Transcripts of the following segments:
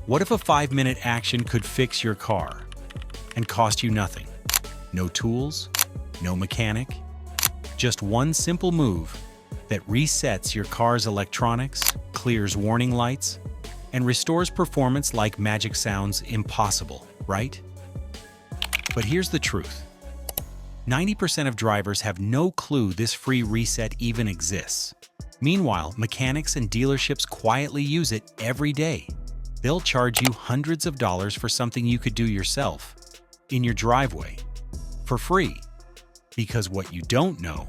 What if a 5-minute action could fix your car and cost you nothing? No tools, no mechanic, just one simple move that resets your car's electronics, clears warning lights, and restores performance like magic sounds impossible, right? But here's the truth. 90% of drivers have no clue this free reset even exists. Meanwhile, mechanics and dealerships quietly use it every day. They'll charge you hundreds of dollars for something you could do yourself, in your driveway, for free. Because what you don't know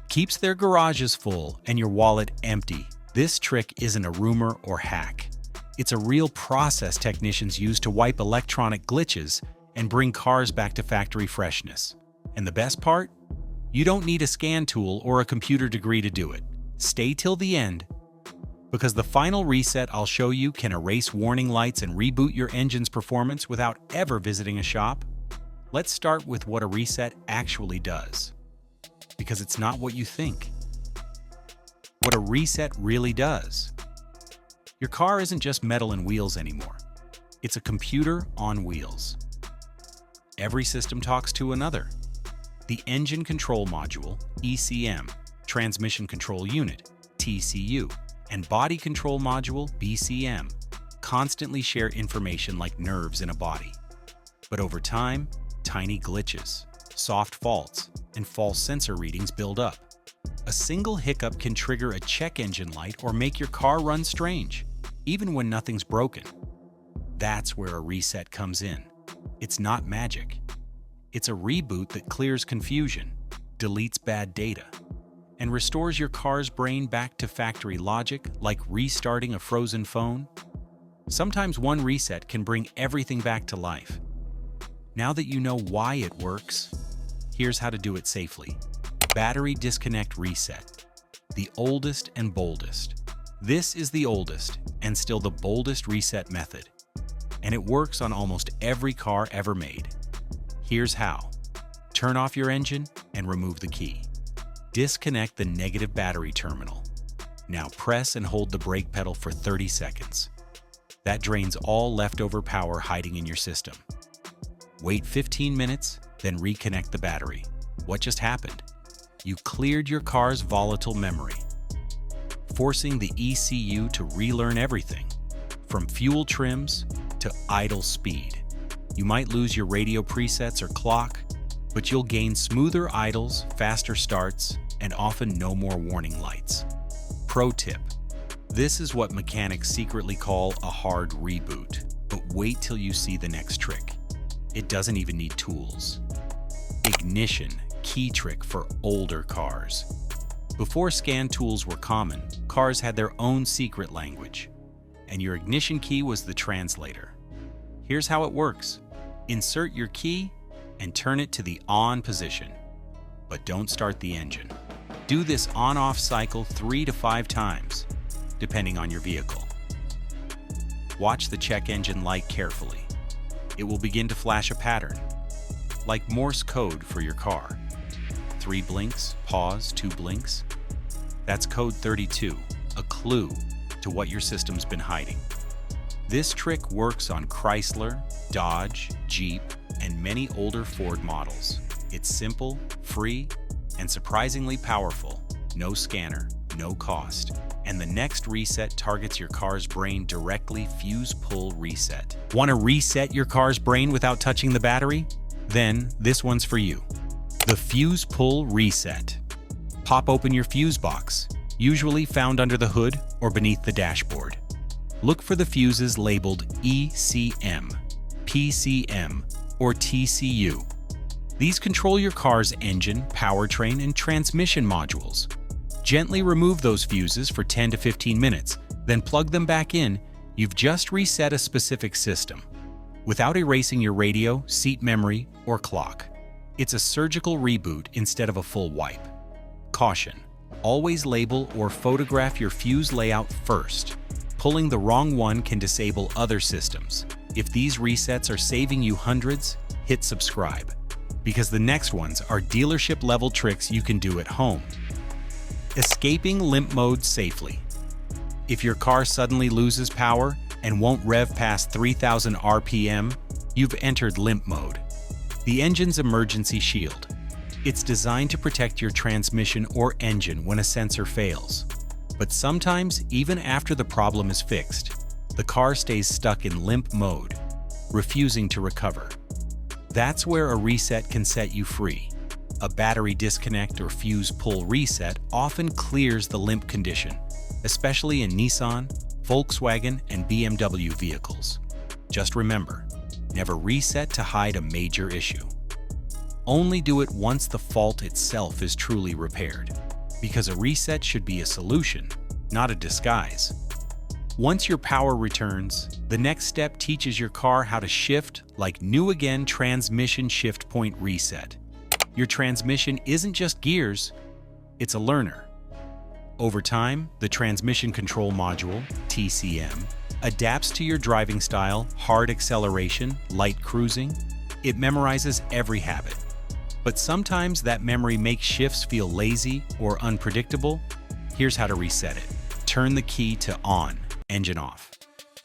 keeps their garages full and your wallet empty. This trick isn't a rumor or hack. It's a real process technicians use to wipe electronic glitches and bring cars back to factory freshness. And the best part? You don't need a scan tool or a computer degree to do it. Stay till the end, because the final reset I'll show you can erase warning lights and reboot your engine's performance without ever visiting a shop. Let's start with what a reset actually does, because it's not what you think. What a reset really does. Your car isn't just metal and wheels anymore. It's a computer on wheels. Every system talks to another. The Engine Control Module, ECM, Transmission Control Unit, TCU, and Body Control Module, BCM, constantly share information like nerves in a body. But over time, tiny glitches, soft faults, and false sensor readings build up. A single hiccup can trigger a check engine light or make your car run strange, even when nothing's broken. That's where a reset comes in. It's not magic. It's a reboot that clears confusion, deletes bad data, and restores your car's brain back to factory logic like restarting a frozen phone. Sometimes one reset can bring everything back to life. Now that you know why it works, here's how to do it safely. Battery disconnect reset. The oldest and boldest. This is the oldest and still the boldest reset method, and it works on almost every car ever made. Here's how. Turn off your engine and remove the key. Disconnect the negative battery terminal. Now press and hold the brake pedal for 30 seconds. That drains all leftover power hiding in your system. Wait 15 minutes, then reconnect the battery. What just happened? You cleared your car's volatile memory, forcing the ECU to relearn everything, from fuel trims to idle speed. You might lose your radio presets or clock, but you'll gain smoother idles, faster starts, and often no more warning lights. Pro tip: this is what mechanics secretly call a hard reboot, but wait till you see the next trick. It doesn't even need tools. Ignition key trick for older cars. Before scan tools were common, cars had their own secret language, and your ignition key was the translator. Here's how it works. Insert your key and turn it to the on position, but don't start the engine. Do this on-off cycle 3 to 5 times, depending on your vehicle. Watch the check engine light carefully. It will begin to flash a pattern, like Morse code for your car. 3 blinks, pause, 2 blinks. That's code 32, a clue to what your system's been hiding. This trick works on Chrysler, Dodge, Jeep, and many older Ford models. It's simple, free, and surprisingly powerful. No scanner, no cost. And the next reset targets your car's brain directly. Fuse pull reset. Want to reset your car's brain without touching the battery? Then this one's for you. The fuse pull reset. Pop open your fuse box, usually found under the hood or beneath the dashboard. Look for the fuses labeled ECM, PCM, or TCU. These control your car's engine, powertrain, and transmission modules. Gently remove those fuses for 10 to 15 minutes, then plug them back in. You've just reset a specific system, without erasing your radio, seat memory, or clock. It's a surgical reboot instead of a full wipe. Caution: always label or photograph your fuse layout first. Pulling the wrong one can disable other systems. If these resets are saving you hundreds, hit subscribe, because the next ones are dealership-level tricks you can do at home. Escaping limp mode safely. If your car suddenly loses power, and won't rev past 3,000 RPM, you've entered limp mode. The engine's emergency shield. It's designed to protect your transmission or engine when a sensor fails. But sometimes, even after the problem is fixed, the car stays stuck in limp mode, refusing to recover. That's where a reset can set you free. A battery disconnect or fuse pull reset often clears the limp condition, especially in Nissan, Volkswagen, and BMW vehicles. Just remember, never reset to hide a major issue. Only do it once the fault itself is truly repaired, because a reset should be a solution, not a disguise. Once your power returns, the next step teaches your car how to shift like new again transmission shift point reset. Your transmission isn't just gears, it's a learner. Over time, the transmission control module, TCM, adapts to your driving style, hard acceleration, light cruising. It memorizes every habit. But sometimes that memory makes shifts feel lazy or unpredictable. Here's how to reset it. Turn the key to on, engine off.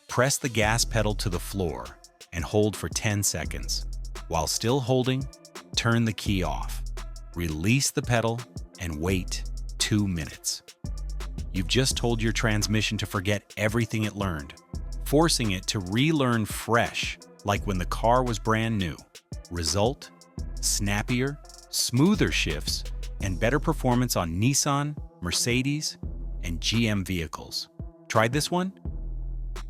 Press the gas pedal to the floor and hold for 10 seconds. While still holding, turn the key off. Release the pedal and wait 2 minutes. You've just told your transmission to forget everything it learned, forcing it to relearn fresh, like when the car was brand new. Result? Snappier, smoother shifts, and better performance on Nissan, Mercedes, and GM vehicles. Tried this one?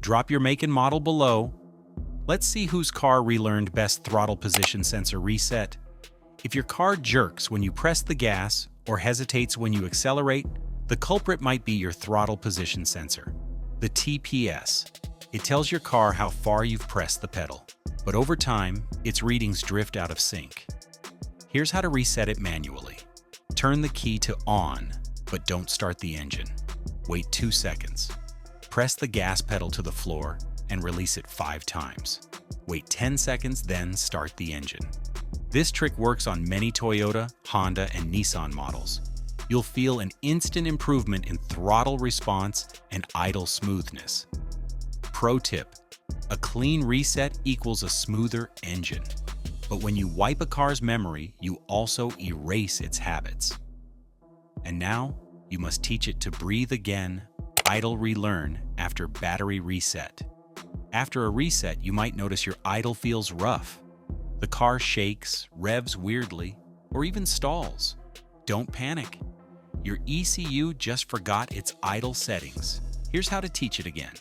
Drop your make and model below. Let's see whose car relearned best throttle position sensor reset. If your car jerks when you press the gas or hesitates when you accelerate, the culprit might be your throttle position sensor, the TPS. It tells your car how far you've pressed the pedal, but over time, its readings drift out of sync. Here's how to reset it manually. Turn the key to on, but don't start the engine. Wait 2 seconds. Press the gas pedal to the floor and release it 5 times. Wait 10 seconds, then start the engine. This trick works on many Toyota, Honda, and Nissan models. You'll feel an instant improvement in throttle response and idle smoothness. Pro tip: a clean reset equals a smoother engine. But when you wipe a car's memory, you also erase its habits. And now, you must teach it to breathe again, idle relearn after battery reset. After a reset, you might notice your idle feels rough. The car shakes, revs weirdly, or even stalls. Don't panic. Your ECU just forgot its idle settings. Here's how to teach it again.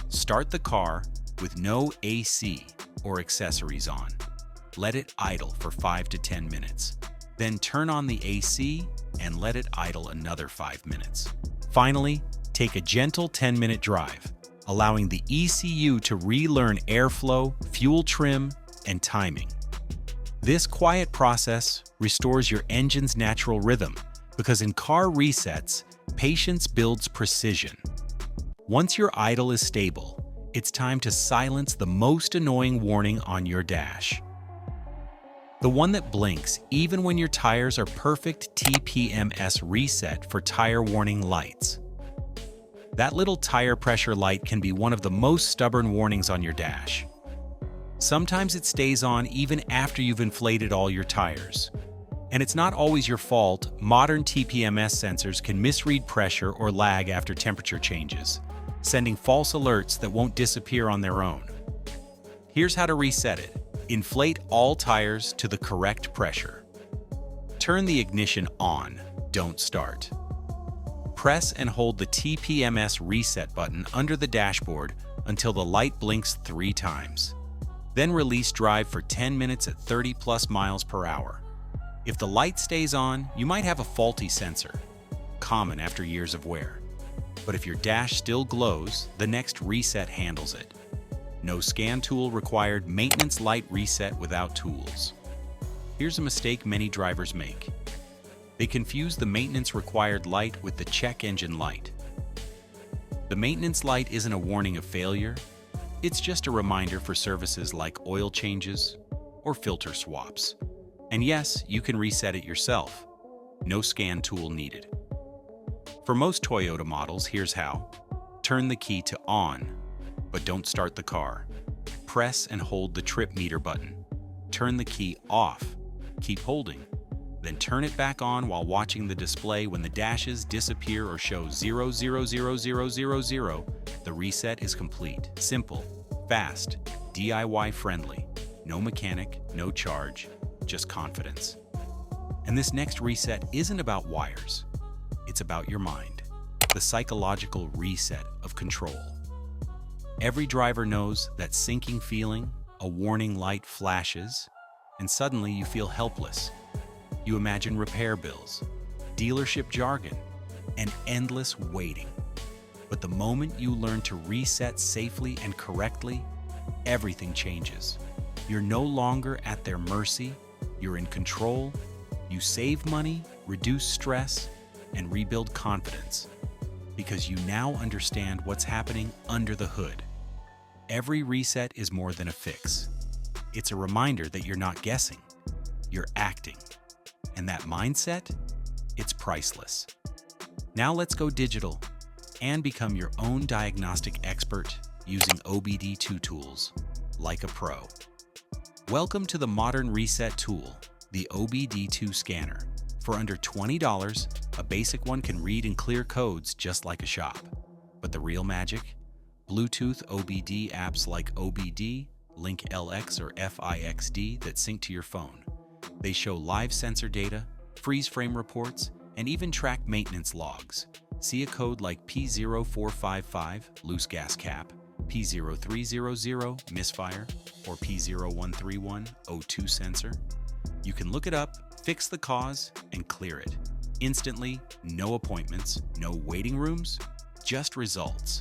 Start the car with no AC or accessories on. Let it idle for 5 to 10 minutes. Then turn on the AC and let it idle another 5 minutes. Finally, take a gentle 10-minute drive, allowing the ECU to relearn airflow, fuel trim, and timing. This quiet process restores your engine's natural rhythm, because in car resets, patience builds precision. Once your idle is stable, it's time to silence the most annoying warning on your dash. The one that blinks even when your tires are perfect. TPMS reset for tire warning lights. That little tire pressure light can be one of the most stubborn warnings on your dash. Sometimes it stays on even after you've inflated all your tires. And it's not always your fault. Modern TPMS sensors can misread pressure or lag after temperature changes, sending false alerts that won't disappear on their own. Here's how to reset it. Inflate all tires to the correct pressure. Turn the ignition on, don't start. Press and hold the TPMS reset button under the dashboard until the light blinks 3 times. Then release drive for 10 minutes at 30+ miles per hour. If the light stays on, you might have a faulty sensor, common after years of wear. But if your dash still glows, the next reset handles it. No scan tool required. Maintenance light reset without tools. Here's a mistake many drivers make. They confuse the maintenance required light with the check engine light. The maintenance light isn't a warning of failure. It's just a reminder for services like oil changes or filter swaps. And yes, you can reset it yourself. No scan tool needed. For most Toyota models, here's how. Turn the key to on, but don't start the car. Press and hold the trip meter button. Turn the key off. Keep holding. Then turn it back on while watching the display. When the dashes disappear or show 0000000, the reset is complete. Simple, fast, DIY friendly. No mechanic, no charge, just confidence. And this next reset isn't about wires. It's about your mind. The psychological reset of control. Every driver knows that sinking feeling, a warning light flashes, and suddenly you feel helpless. You imagine repair bills, dealership jargon, and endless waiting. But the moment you learn to reset safely and correctly, everything changes. You're no longer at their mercy, you're in control, you save money, reduce stress, and rebuild confidence. Because you now understand what's happening under the hood. Every reset is more than a fix. It's a reminder that you're not guessing, you're acting. And that mindset, it's priceless. Now let's go digital and become your own diagnostic expert using OBD2 tools like a pro. Welcome to the modern reset tool, the OBD2 scanner. For under $20, a basic one can read and clear codes just like a shop. But the real magic? Bluetooth OBD apps like OBD, Link LX or FIXD that sync to your phone. They show live sensor data, freeze frame reports, and even track maintenance logs. See a code like P0455, loose gas cap, P0300, misfire, or P0131, O2 sensor. You can look it up, fix the cause, and clear it. Instantly, no appointments, no waiting rooms, just results.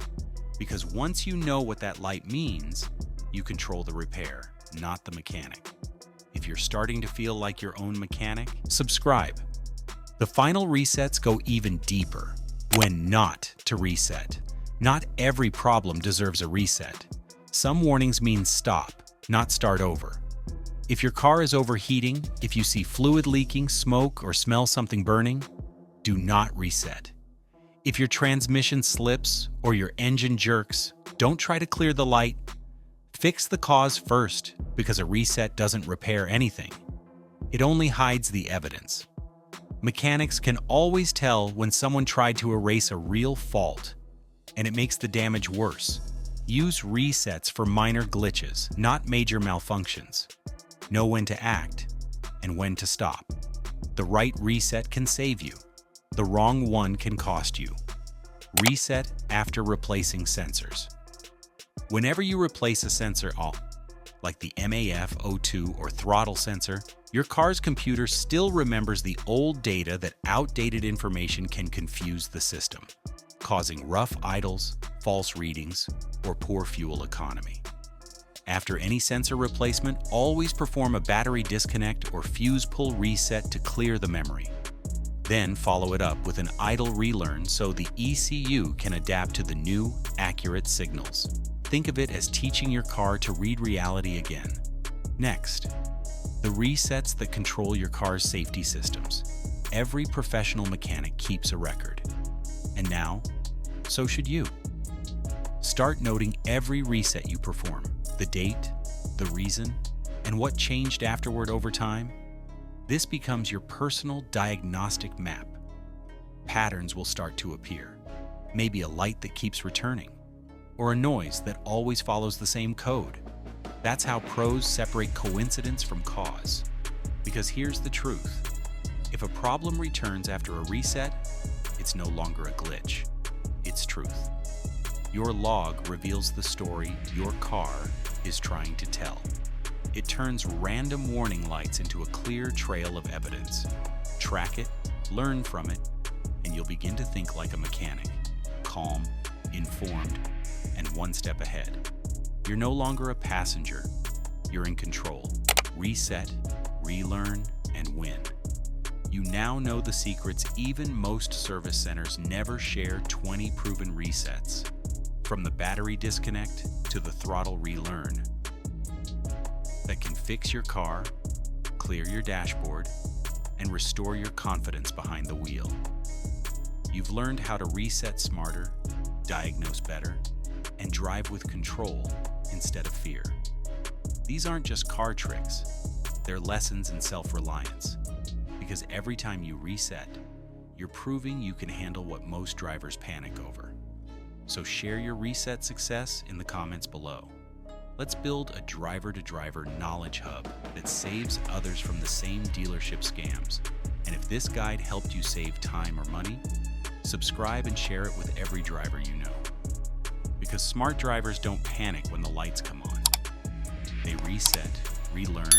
Because once you know what that light means, you control the repair, not the mechanic. If you're starting to feel like your own mechanic, subscribe. The final resets go even deeper. When not to reset. Not every problem deserves a reset. Some warnings mean stop, not start over. If your car is overheating, if you see fluid leaking, smoke, or smell something burning, do not reset. If your transmission slips or your engine jerks, don't try to clear the light. Fix the cause first, because a reset doesn't repair anything. It only hides the evidence. Mechanics can always tell when someone tried to erase a real fault, and it makes the damage worse. Use resets for minor glitches, not major malfunctions. Know when to act and when to stop. The right reset can save you. The wrong one can cost you. Reset after replacing sensors. Whenever you replace a sensor, like the MAF, O2, or throttle sensor, your car's computer still remembers the old data. That outdated information can confuse the system, causing rough idles, false readings, or poor fuel economy. After any sensor replacement, always perform a battery disconnect or fuse pull reset to clear the memory. Then follow it up with an idle relearn so the ECU can adapt to the new, accurate signals. Think of it as teaching your car to read reality again. Next, the resets that control your car's safety systems. Every professional mechanic keeps a record. And now, so should you. Start noting every reset you perform, the date, the reason, and what changed afterward over time. This becomes your personal diagnostic map. Patterns will start to appear. Maybe a light that keeps returning, or a noise that always follows the same code. That's how pros separate coincidence from cause. Because here's the truth. If a problem returns after a reset, it's no longer a glitch. It's truth. Your log reveals the story your car is trying to tell. It turns random warning lights into a clear trail of evidence. Track it, learn from it, and you'll begin to think like a mechanic. Calm, informed, and one step ahead. You're no longer a passenger. You're in control. Reset, relearn, and win. You now know the secrets even most service centers never share. 20 proven resets. From the battery disconnect to the throttle relearn, that can fix your car, clear your dashboard, and restore your confidence behind the wheel. You've learned how to reset smarter, diagnose better, and drive with control instead of fear. These aren't just car tricks, they're lessons in self-reliance. Because every time you reset, you're proving you can handle what most drivers panic over. So share your reset success in the comments below. Let's build a driver-to-driver knowledge hub that saves others from the same dealership scams. And if this guide helped you save time or money, subscribe and share it with every driver you know. Because smart drivers don't panic when the lights come on. They reset, relearn,